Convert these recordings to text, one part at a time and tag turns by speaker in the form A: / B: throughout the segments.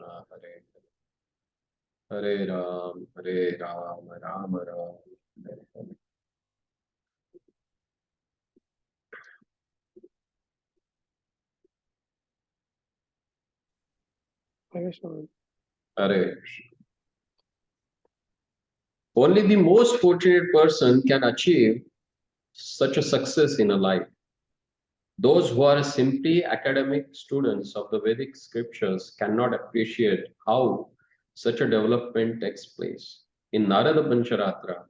A: Krishna, Hare Hare Ram, Ram Ram, Hare Hare. Hare Krishna. Only the most fortunate person can achieve such a success in a life. Those who are simply academic students of the Vedic scriptures cannot appreciate how such a development takes place. In Narada Pancharatra,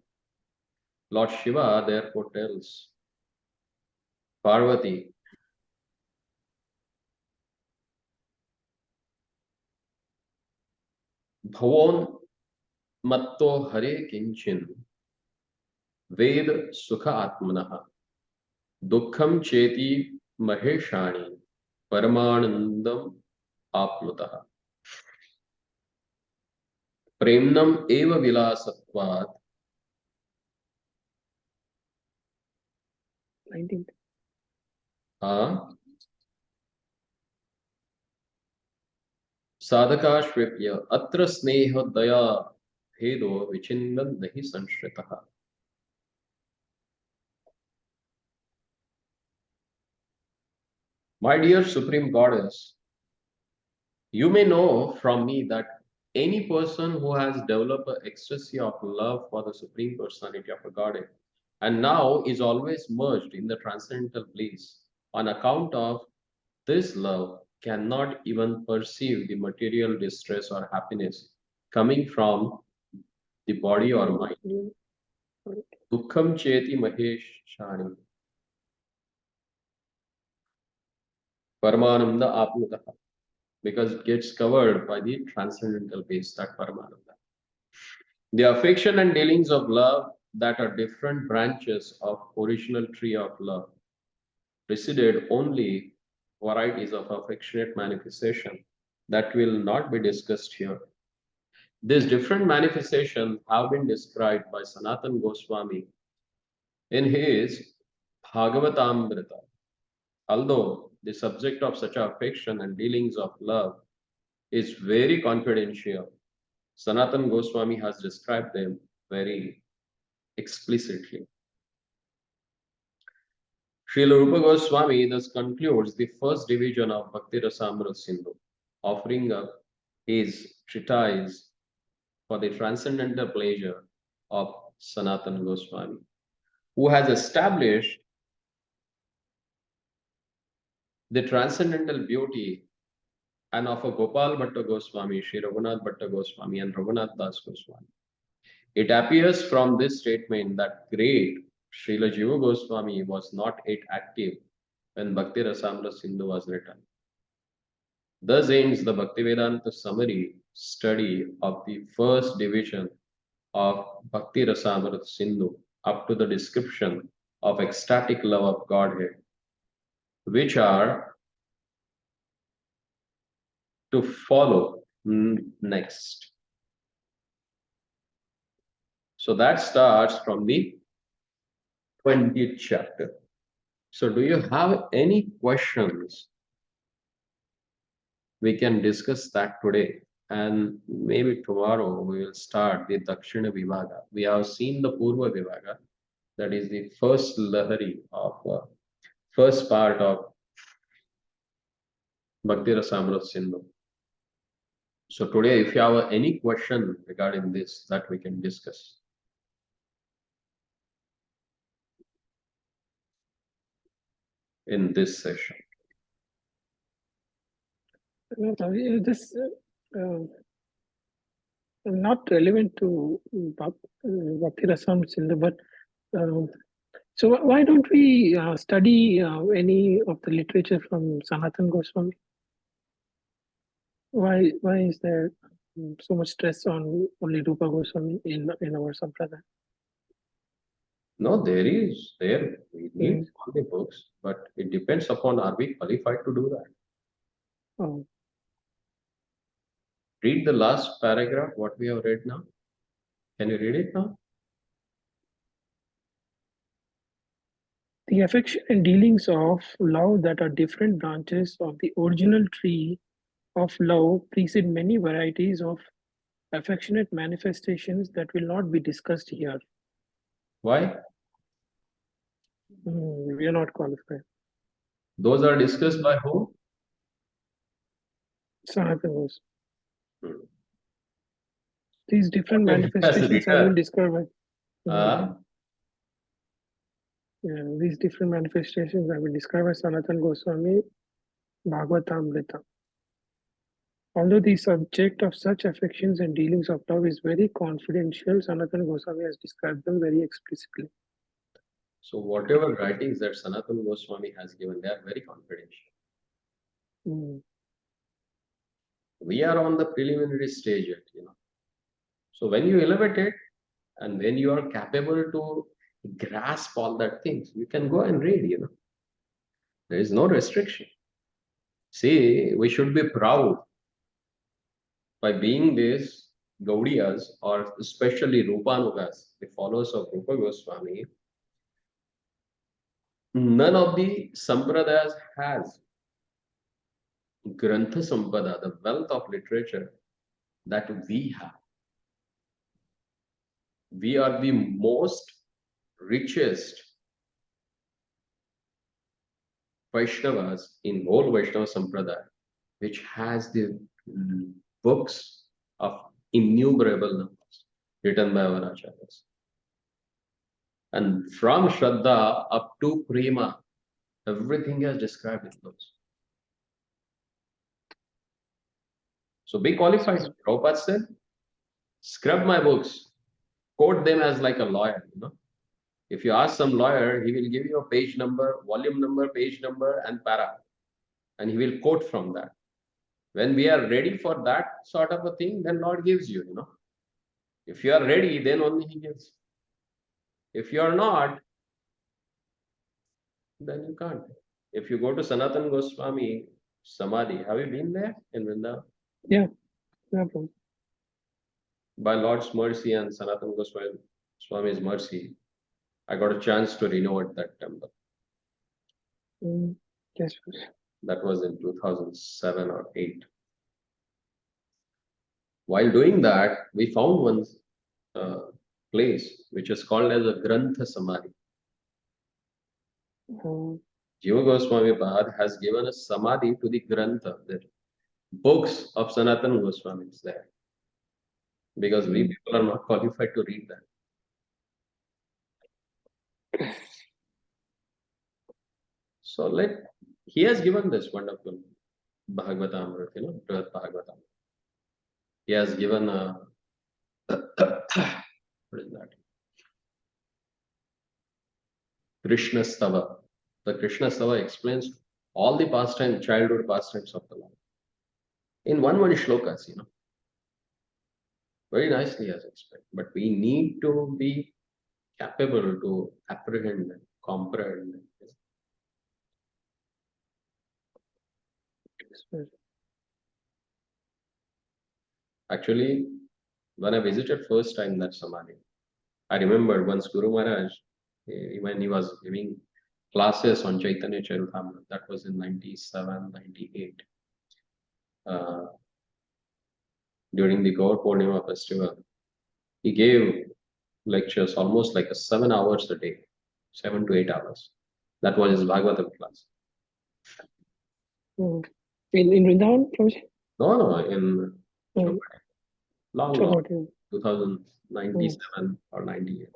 A: Lord Shiva therefore tells Parvati, Bhavon matto hare kinchin ved sukha atmanaha dukham cheti maheshani paramanandam aplutaha premnam eva vilasatvat
B: 19th.
A: साधकाश्वेप्य अत्र स्नेह दया भेदो विचिन्नन नहीं संश्रितः. My dear Supreme Goddess, you may know from me that any person who has developed an ecstasy of love for the Supreme Personality of a Godhead and now is always merged in the transcendental bliss on account of this love cannot even perceive the material distress or happiness coming from the body or mind. Dukkham cheti maheshani Paramananda apnutaha, because it gets covered by the transcendental base, that Paramananda. The affection and dealings of love that are different branches of original tree of love preceded only varieties of affectionate manifestation that will not be discussed here. These different manifestations have been described by Sanatan Goswami in his Bhagavatamrita. Although the subject of such affection and dealings of love is very confidential, Sanatan Goswami has described them very explicitly. Srila Rupa Goswami thus concludes the first division of Bhakti Rasamrita Sindhu, offering up his treatise for the transcendental pleasure of Sanatan Goswami, who has established the transcendental beauty and of a Gopal Bhatta Goswami, Sri Raghunath Bhatta Goswami, and Raghunath Das Goswami. It appears from this statement that great Srila Jiva Goswami was not yet active when Bhakti Rasamrita Sindhu was written. Thus ends the Bhaktivedanta summary study of the first division of Bhakti Rasamrita Sindhu up to the description of ecstatic love of Godhead, which are to follow next. So that starts from the 20th chapter. So do you have any questions? We can discuss that today, and maybe tomorrow we will start the Dakshina Vibhaga. We have seen the Purva Vibhaga, that is the first lahari of first part of Bhakti Rasamrita Sindhu. So today, if you have any question regarding this, that we can discuss. In this session.
B: This not relevant to Bhakti Rasam Sindhu, but so why don't we study any of the literature from Sanatan Goswami? Why is there so much stress on only Rupa Goswami in our sampradaya?
A: No, we need all the books, but it depends upon are we qualified to do that.
B: Oh.
A: Read the last paragraph, what we have read now. Can you read it now?
B: The affection and dealings of love that are different branches of the original tree of love precede many varieties of affectionate manifestations that will not be discussed here.
A: Why?
B: We are not qualified.
A: Those are discussed by who?
B: Sanatana Goswami.
A: Hmm.
B: These different
A: Okay, it has
B: manifestations have
A: written.
B: been described by
A: Uh,
B: these different manifestations have been described by Sanatana Goswami, Bhagavatamrita. Although the subject of such affections and dealings of love is very confidential, Sanatana Goswami has described them very explicitly.
A: so whatever writings that Sanatana Goswami has given, they are very confidential.
B: Mm.
A: We are on the preliminary stage yet, So when you elevate it and when you are capable to grasp all that things, you can go and read, There is no restriction. See, we should be proud by being these Gaudiyas or especially Rupanugas, the followers of Rupa Goswami. None of the Sampradayas has Grantha Sampada, the wealth of literature that we have. We are the most richest Vaishnavas in whole Vaishnava Sampradaya, which has the books of innumerable numbers written by our acharyas. And from Shraddha up to Prema, everything is described in those. So be qualified. Prabhupada said, scrub my books, quote them as like a lawyer, If you ask some lawyer, he will give you a page number, volume number, page number, and para. And he will quote from that. When we are ready for that sort of a thing, then Lord gives you, If you are ready, then only he gives. If you are not, then you can't. If you go to Sanatana Goswami Samadhi, have you been there in Vrindavan?
B: Yeah, no problem.
A: By Lord's mercy and Sanatana Goswami's mercy, I got a chance to renovate that temple.
B: Yes.
A: That was in 2007 or 8. While doing that, we found one place which is called as a Grantha Samadhi. Jiva Goswami Pad has given a Samadhi to the Grantha, the books of Sanatana Goswami is there. Because we people are not qualified to read that. So he has given this wonderful Bhagavatamrita, Brihad Bhagavatam. He has given a what is that? Krishna Stava. The Krishna Stava explains all the childhood pastimes of the Lord. In one shlokas, Very nicely has explained. But we need to be capable to apprehend and comprehend. Actually, when I visited first time that Samadhi, I remember once Guru Maharaj, when he was giving classes on Chaitanya Charitamrita, that was in 97, 98. During the Gaur Purnima festival, he gave lectures almost like 7 hours a day, 7 to 8 hours. That was his Bhagavatam class.
B: In Vrindavan, Prabhuji?
A: No, in long, 2097 or 98.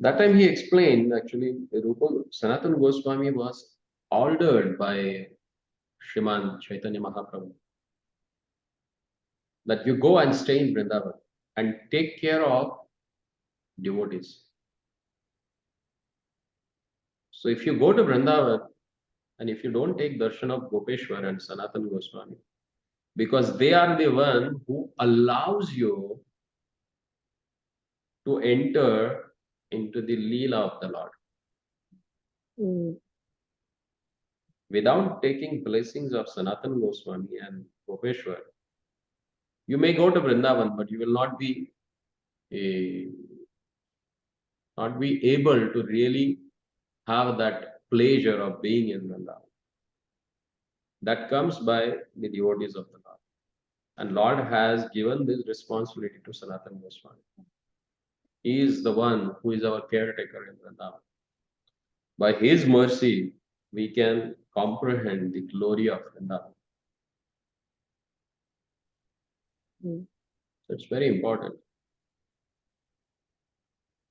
A: That time he explained, actually, Sanatana Goswami was ordered by Shriman Chaitanya Mahaprabhu that you go and stay in Vrindavan and take care of devotees. So if you go to Vrindavan and if you don't take darshan of Gopeshwar and Sanatana Goswami, because they are the one who allows you to enter into the Leela of the Lord. Without taking blessings of Sanatana Goswami and Gopeshwar, you may go to Vrindavan, but you will not be able to really have that pleasure of being in Vrindavan. that comes by the devotees of the Lord. And Lord has given this responsibility to Sanatana Goswami. He is the one who is our caretaker in Vrindavan. By his mercy, we can comprehend the glory of Vrindavan.
B: Mm.
A: So it's very important.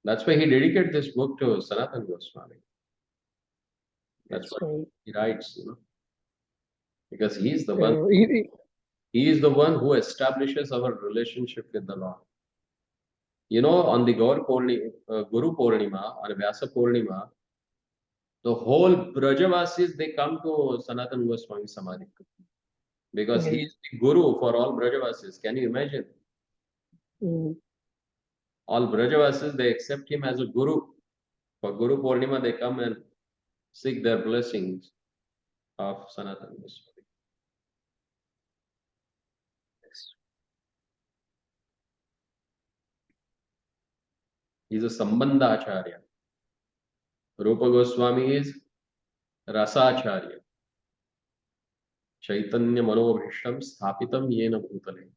A: That's why he dedicated this book to Sanatana Goswami. That's what
B: So,
A: he writes, because he is the one.
B: he-
A: He is the one who establishes our relationship with the Lord. On the Guru Purnima, or Vyasa Purnima, the whole Brajavasis, they come to Sanatana Goswami Samadhi. Because he is the Guru for all Brajavasis. Can you imagine?
B: mm,
A: All Brajavasis, they accept him as a Guru. For Guru Purnima, they come and seek their blessings of Sanatana Goswami. He is a Sambandha Acharya. Rupa Goswami is Rasacharya. Chaitanya Manobhishtam Sthapitam Yena Bhutale.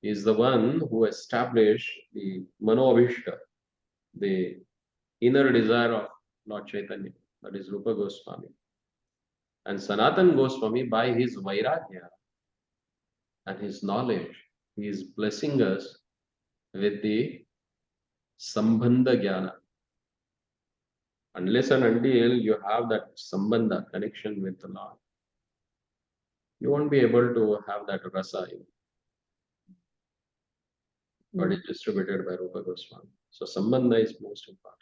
A: He is the one who established the Manobhishta, the inner desire of Lord Chaitanya, that is Rupa Goswami. And Sanatan Goswami, by his Vairagya and his knowledge, he is blessing us with the Sambandha Jnana. Unless and until you have that Sambandha connection with the Lord, you won't be able to have that rasa, what is distributed by Rupa Goswami. So Sambandha is most important.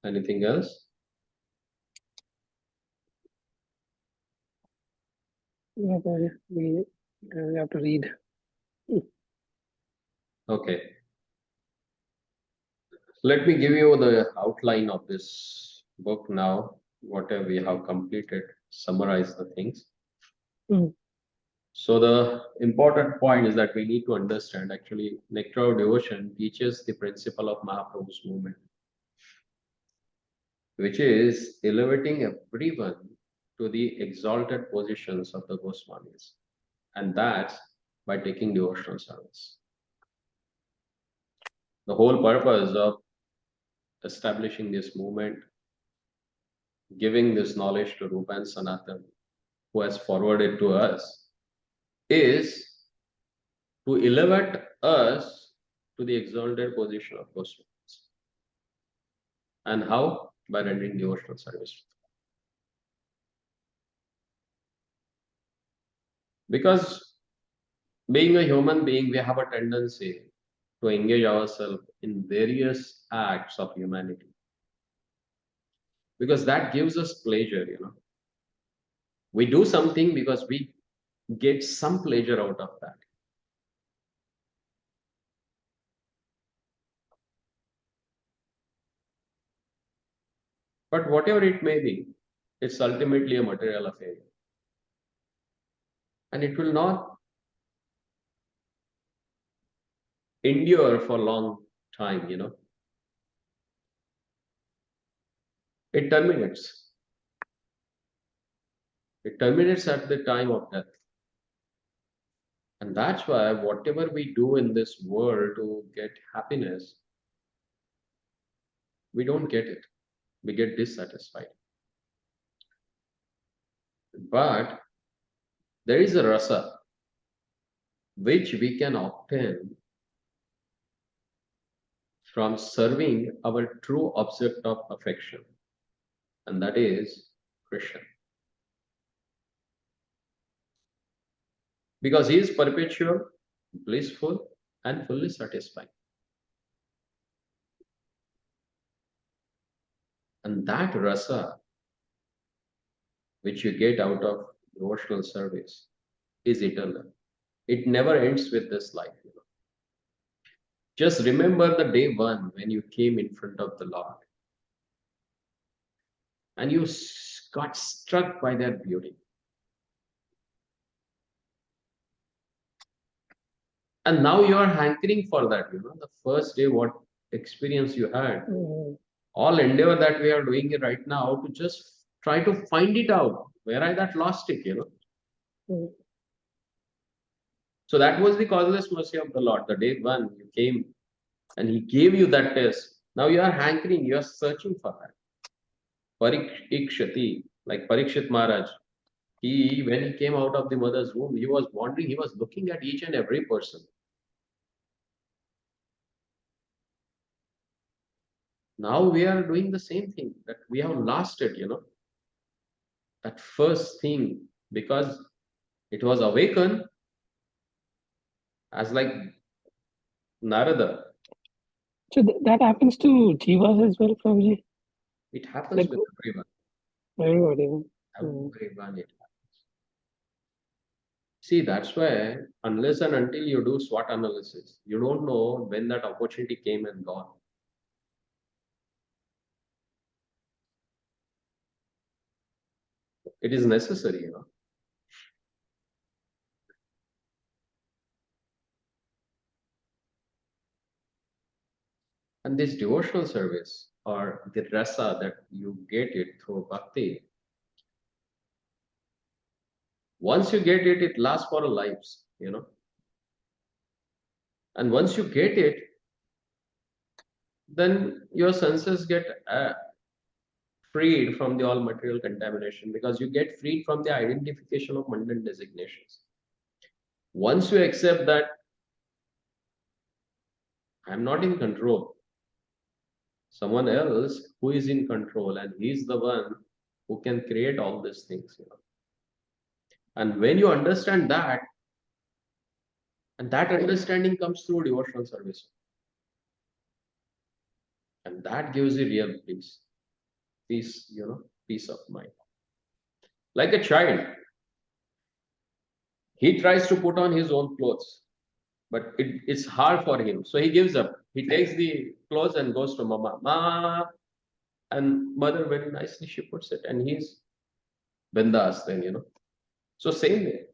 A: Anything else?
B: we have to read.
A: Okay. Let me give you the outline of this book now, whatever we have completed, summarize the things.
B: Mm.
A: So the important point is that we need to understand actually Nectar of Devotion teaches the principle of Mahaprabhu's movement, which is elevating everyone to the exalted positions of the Goswamis. And that's by taking devotional service. The whole purpose of establishing this movement, giving this knowledge to Rupa and Sanatan, who has forwarded to us, is to elevate us to the exalted position of Goswamis. And how? By rendering devotional service. Because being a human being, we have a tendency to engage ourselves in various acts of humanity. Because that gives us pleasure. We do something because we get some pleasure out of that. But whatever it may be, it's ultimately a material affair. And it will not endure for a long time. It terminates. It terminates at the time of death. And that's why whatever we do in this world to get happiness, we don't get it. We get dissatisfied. But there is a rasa which we can obtain from serving our true object of affection, and that is Krishna. Because he is perpetual, blissful, and fully satisfied. And that rasa, which you get out of devotional service, is eternal. It never ends with this life. Just remember the day one when you came in front of the Lord and you got struck by their beauty. And now you are hankering for that, the first day, what experience you had. All endeavor that we are doing it right now to just try to find it out, where I that lost it. So that was the causeless mercy of the Lord. The day one you came and He gave you that test. Now you are hankering, you are searching for that. Parikshati, like Parikshit Maharaj, when he came out of the mother's womb, he was wandering, he was looking at each and every person. Now we are doing the same thing, that we have lost it, that first thing, because it was awakened as like Narada.
B: So that happens to jivas as well, Prabhuji?
A: It happens
B: Like
A: with everyone.
B: everybody.
A: Everyone it happens. See, that's why unless and until you do SWOT analysis, you don't know when that opportunity came and gone. It is necessary. And this devotional service or the rasa that you get it through bhakti, once you get it, it lasts for lives. And once you get it, then your senses get freed from the all material contamination, because you get freed from the identification of mundane designations. Once you accept that I'm not in control, someone else who is in control, and he's the one who can create all these things. And when you understand that, and that understanding comes through devotional service, and that gives you real peace of mind. Like a child, he tries to put on his own clothes, but it's hard for him, so he gives up. He takes the clothes and goes to mama, and mother very nicely she puts it, and he's bindas then. So same way,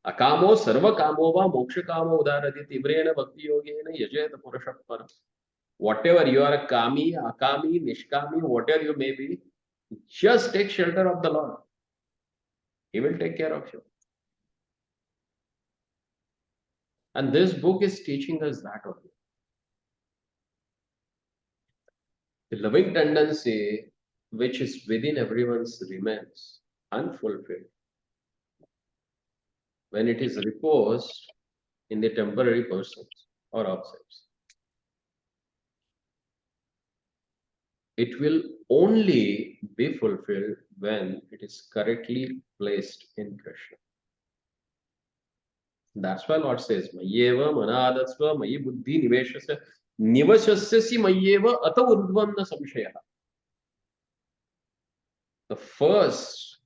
A: akamo sarva kamo va moksha kamo udarati tivrena bhakti yogena yajayat purushat param. Whatever you are, a kami, akami, nishkami, whatever you may be, just take shelter of the Lord. He will take care of you. And this book is teaching us that only. The loving tendency which is within everyone's remains unfulfilled when it is reposed in the temporary persons or objects. It will only be fulfilled when it is correctly placed in Krishna. That's why Lord says, Mayyeva manadatsva mayi buddhi niveshasya nivashasyasi mayyeva ata urdvanna samshaya. The first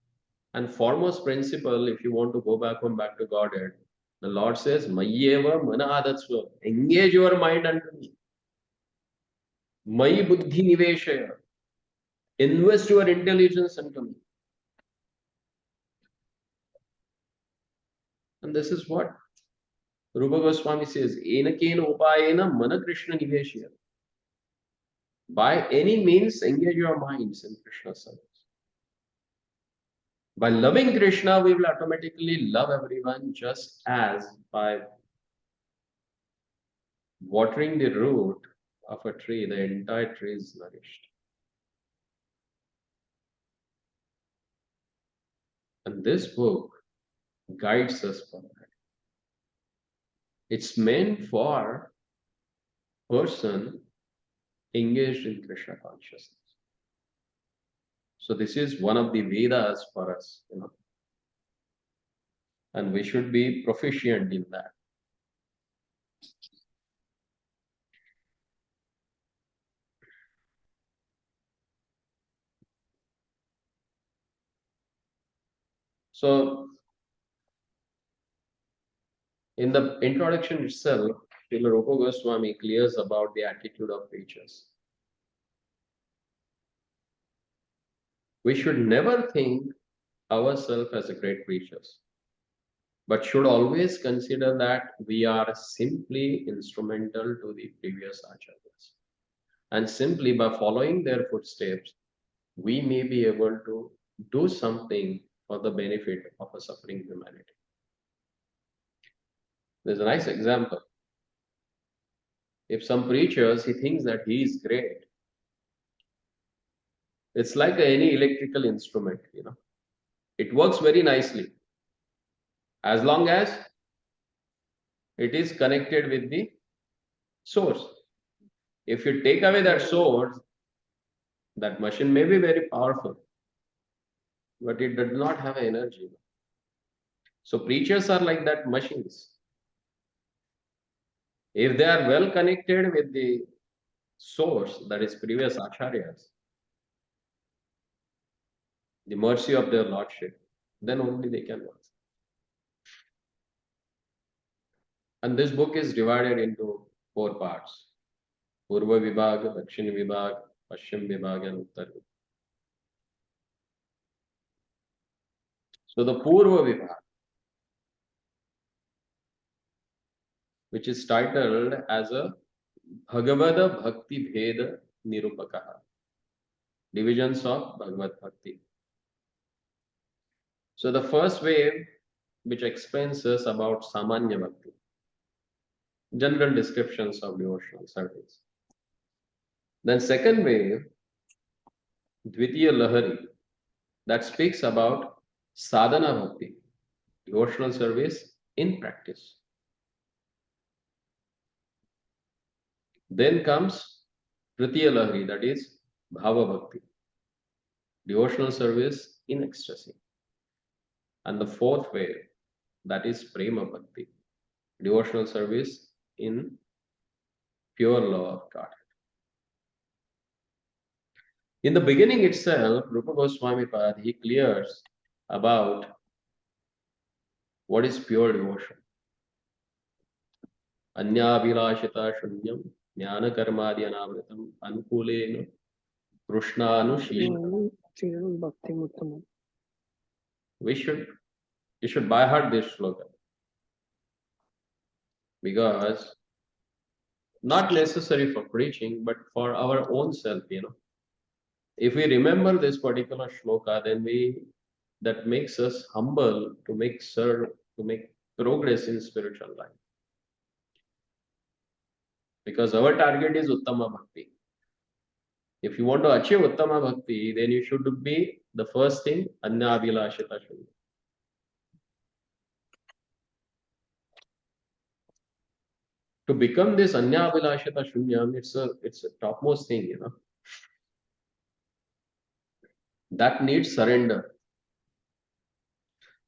A: and foremost principle, if you want to go back to Godhead, the Lord says, Mayyeva manadatsva, engage your mind unto me. Mayi buddhi niveshaya, invest your intelligence unto me. And this is what Rupa Goswami says, Enakena upayena mana Krishna niveshya. By any means, engage your minds in Krishna's service. By loving Krishna, we will automatically love everyone, just as by watering the root of a tree, the entire tree is nourished. And this book guides us for that. It's meant for person engaged in Krishna consciousness. So this is one of the Vedas for us, and we should be proficient in that. So in the introduction itself, Srila Rupa Goswami clears about the attitude of preachers. We should never think ourselves as a great preachers, but should always consider that we are simply instrumental to the previous acharyas. And simply by following their footsteps, we may be able to do something for the benefit of a suffering humanity. There's a nice example. If some preachers, he thinks that he is great, it's like any electrical instrument, it works very nicely as long as it is connected with the source. If you take away that source, that machine may be very powerful, but it does not have energy. So preachers are like that machines. If they are well connected with the source, that is previous acharyas, the mercy of their lordship, then only they can work. And this book is divided into 4 parts: Purva Vibhag, Dakshin Vibhag, Paschim Vibhag, and Uttar Vibhag. So the Purva Vibhag, which is titled as a Bhagavad Bhakti Bheda Nirupakaha, divisions of Bhagavad Bhakti. So the first wave, which explains us about Samanya Bhakti, general descriptions of devotional service. Then second wave, Dvitiya Lahari, that speaks about Sadhana Bhakti, devotional service in practice. Then comes Tritiya Lahari, that is Bhava Bhakti, devotional service in ecstasy. And the fourth wave, that is Prema Bhakti, devotional service in pure love of God. In the beginning itself, Rupa Goswami Pad, he clears about what is pure devotion. Anyabhilashita shunyam jnana karmadi anavritam anukulena krishnanushilam.
B: Bhakti Muttamam.
A: You should by heart this slogan, because not necessary for preaching, but for our own self, If we remember this particular shloka, then that makes us humble to make progress in spiritual life. Because our target is Uttama Bhakti. If you want to achieve Uttama Bhakti, then you should be the first thing, Anya Abhilashita Shunya. To become this Anya Abhilashita Shunyam, it's a topmost thing, That needs surrender.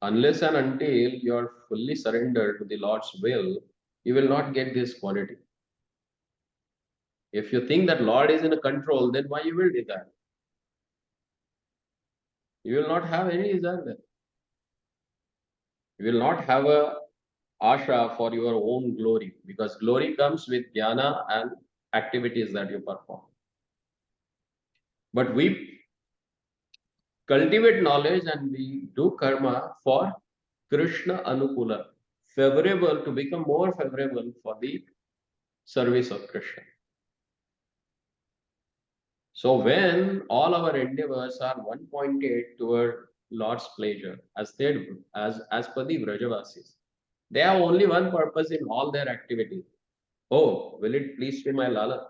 A: Unless and until you are fully surrendered to the Lord's will, you will not get this quality. If you think that Lord is in control, then why you will desire? You will not have any desire then. You will not have a asha for your own glory, because glory comes with jnana and activities that you perform. But we cultivate knowledge and we do karma for Krishna Anukula, favorable, to become more favorable for the service of Krishna. So when all our endeavors are one pointed toward Lord's pleasure, as per the Vrajavasis, they have only one purpose in all their activities. Oh, will it please be my Lala?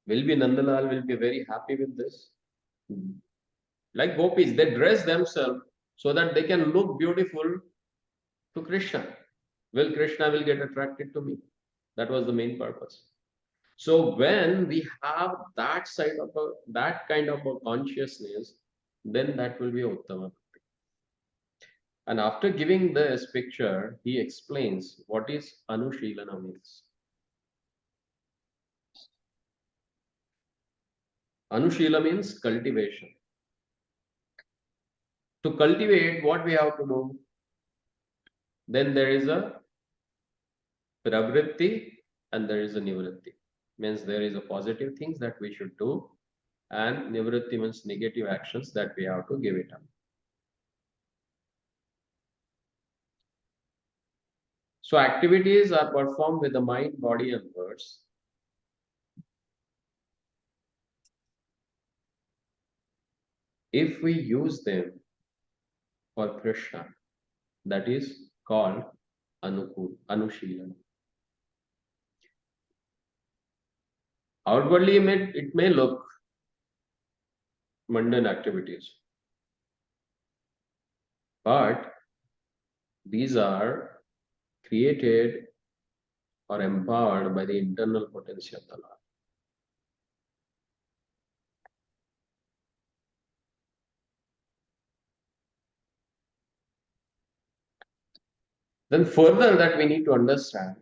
A: Will be Nandalal will be very happy with this? Like gopis, they dress themselves so that they can look beautiful to Krishna. Will Krishna will get attracted to me? That was the main purpose. So when we have that kind of a consciousness, then that will be Uttama Bhakti. And after giving this picture, he explains what is Anushilana means. Anushila means cultivation. To cultivate, what we have to do? Then there is a pravritti and there is a nivritti. Means there is a positive things that we should do, and nivritti means negative actions that we have to give it up. So activities are performed with the mind, body, and words. If we use them for Krishna, that is called Anushilana. Outwardly, it may look mundane activities, but these are created or empowered by the internal potency of the Lord. Then further that we need to understand,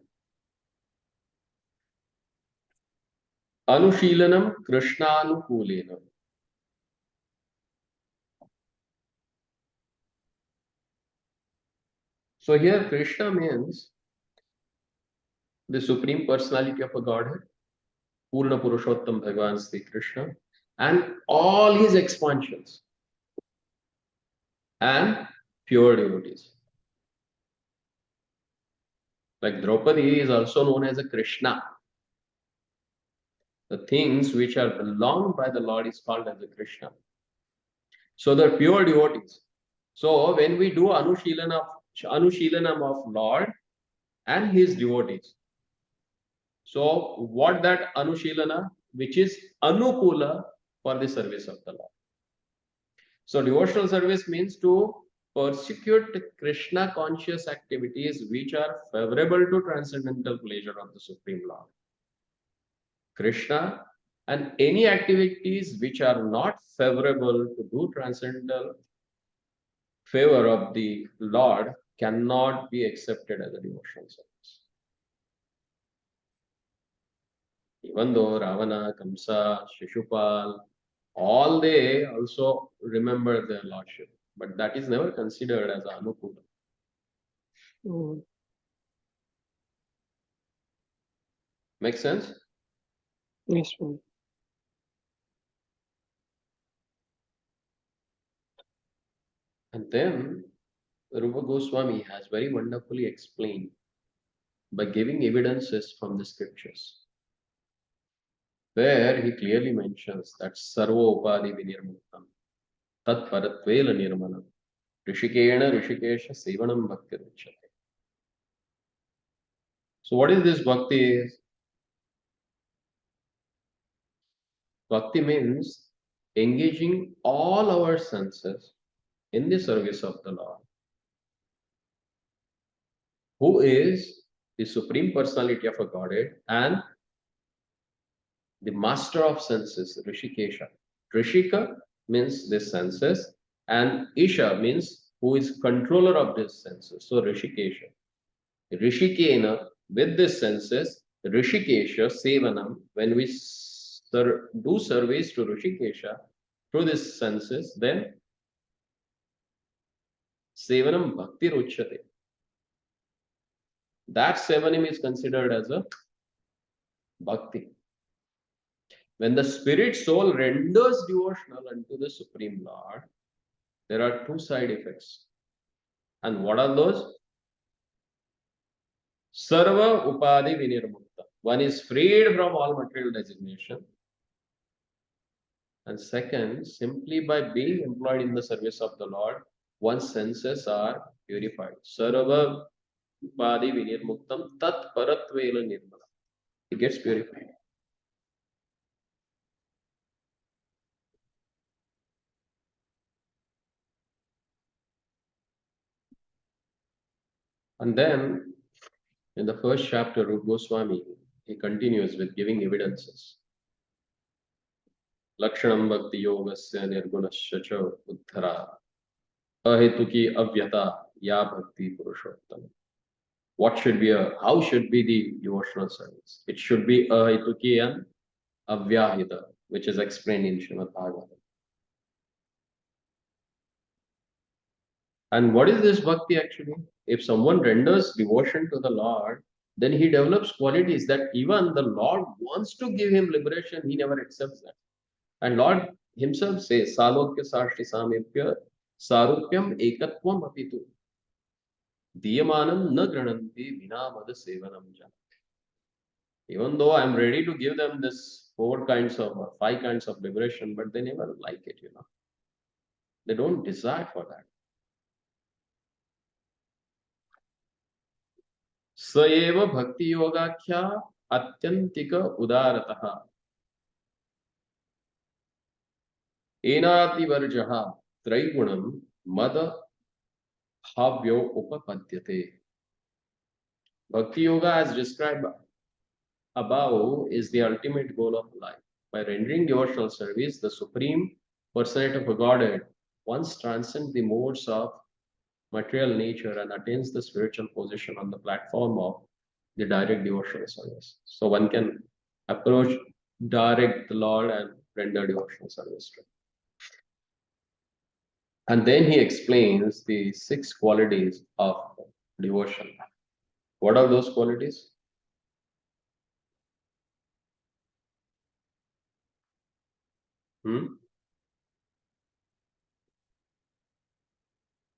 A: Anushilanam Krishnaanukulenam. So here Krishna means the Supreme Personality of a Godhead, Purna Purushottam Bhagavan Sri Krishna, and all his expansions and pure devotees. Like Draupadi is also known as a Krishna. The things which are belonged by the Lord is called as a Krishna. So the pure devotees. So when we do Anushilanam of Lord and his devotees. So what that Anushilana, which is Anukula for the service of the Lord. So devotional service means to persecute Krishna conscious activities which are favorable to transcendental pleasure of the Supreme Lord. Krishna, and any activities which are not favorable to do transcendental favor of the Lord cannot be accepted as a devotional service. Even though Ravana, Kamsa, Shishupal, all they also remember their lordship, but that is never considered as Anukula. Make sense?
B: Yes, Swami.
A: And then Rupa Goswami has very wonderfully explained by giving evidences from the scriptures, where he clearly mentions that Sarvo Upadi Vinirmuktam Tat Paratvela Nirmanam Rishikena Rishikesha Sevanam Bhakti Ruchyate. So what is this bhakti? Bhakti means engaging all our senses in the service of the Lord, who is the Supreme Personality of a Godhead and the master of senses, Rishikesha. Rishika means the senses, and Isha means who is controller of these senses. So Rishikesha. Rishikena, with these senses, Rishikesha, Sevanam, when we do service to Rishikesha through these senses, then Sevanam Bhakti Ruchyate. That Sevanam is considered as a Bhakti. When the spirit soul renders devotional unto the Supreme Lord, there are two side effects. And what are those? Sarva Upadi Vinirmukta. One is freed from all material designation. And second, simply by being employed in the service of the Lord, one's senses are purified. Sarva Upadi Vinirmuktam Tat Paratvela Nirmala. It gets purified. And then in the first chapter, Rupa Goswami, he continues with giving evidences. Lakshanam Bhakti Yogasya Nirgunasya cha Uddhara Ahetuki Avyata Ya Bhakti Purushottam. What should be how should be the devotional service? It should be Ahetuki and Avyahita, which is explained in Srimad Bhagavatam. And what is this bhakti actually? If someone renders devotion to the Lord, then he develops qualities that even the Lord wants to give him liberation, he never accepts that. And Lord himself says, Salokya Sashti Samipya Sarupyam Ekatvam Apitu. Diyamanam na grananti vinamad sevanam jana. Even though I'm ready to give them this 4 kinds of or 5 kinds of liberation, but they never like it, They don't desire for that. स एव भक्ति योगाख्या अत्यंतिक उदारतः एनातिवर्जः त्रैगुणं मद भाव्यो उपपद्यते. Bhakti yoga, as described above, is the ultimate goal of life. By rendering devotional service, the Supreme Personality of Godhead once transcends the modes of material nature and attains the spiritual position on the platform of the direct devotional service. So one can approach direct the Lord and render devotional service to him. And then he explains the 6 qualities of devotion. What are those qualities?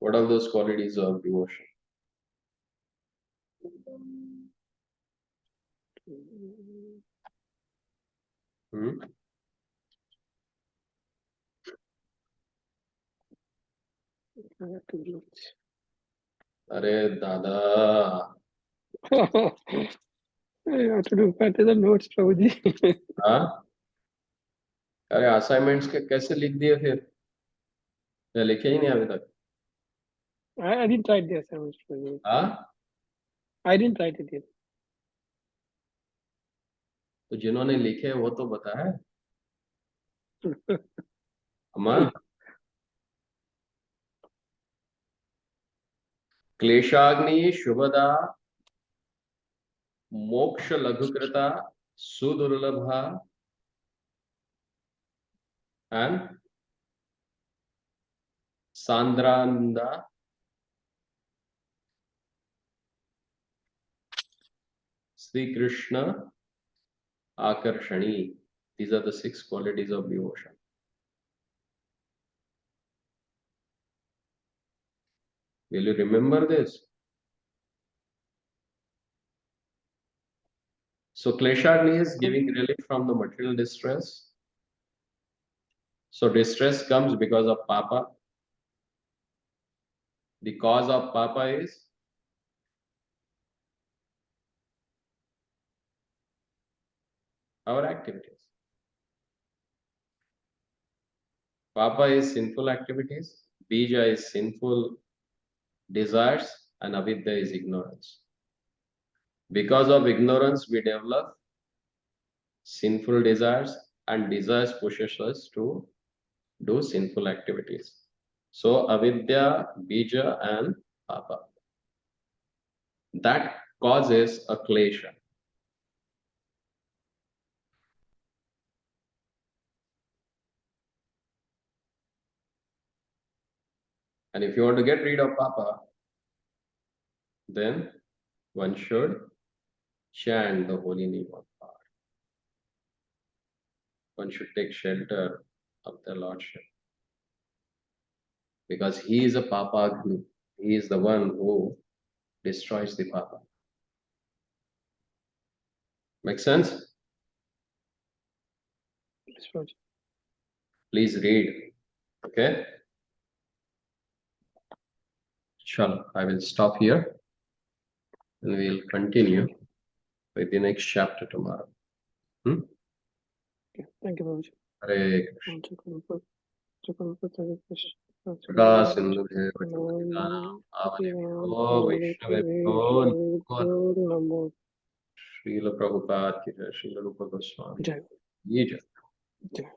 A: What are those qualities of devotion? अरे दादा,
B: I have to do better than notes, Prabhuji.
A: हाँ, अरे assignments के कैसे लिख दिए फिर? या लिखे ही नहीं अभी तक?
B: I didn't write the assignments, Prabhuji.
A: हाँ,
B: I didn't write it yet.
A: तो जिन्होंने लिखे वो तो बताए. अम्मा, क्लेशाग्नि शुभदा मोक्ष लघुकृता सुदुर्लभा and सांद्रानंदा Sri Krishna Akarshani. These are the 6 qualities of devotion. Will you remember this? So Kleshagni is giving relief from the material distress. So distress comes because of Papa. The cause of Papa is our activities. Papa is sinful activities, Bija is sinful desires, and Avidya is ignorance. Because of ignorance, we develop sinful desires, and desires pushes us to do sinful activities. So Avidya, Bija, and Papa. That causes a klesha. And if you want to get rid of Papa, then one should chant the holy name of God. One should take shelter of the Lordship. Because he is a Papa Agni. He is the one who destroys the Papa. Make sense?
B: Yes, Prabhuji.
A: Please read. Okay? Shall I will stop here and we'll continue with the next chapter tomorrow.
B: Okay, thank you, Prabhuji.
A: Hare Krishna.
B: Krishna.
A: Saka Sindhu Vaishnaveभ्यो
B: Namo.
A: Srila Prabhupada ki jai, Srila Rupa Goswami
B: Jai.
A: ki jai.
B: Jai.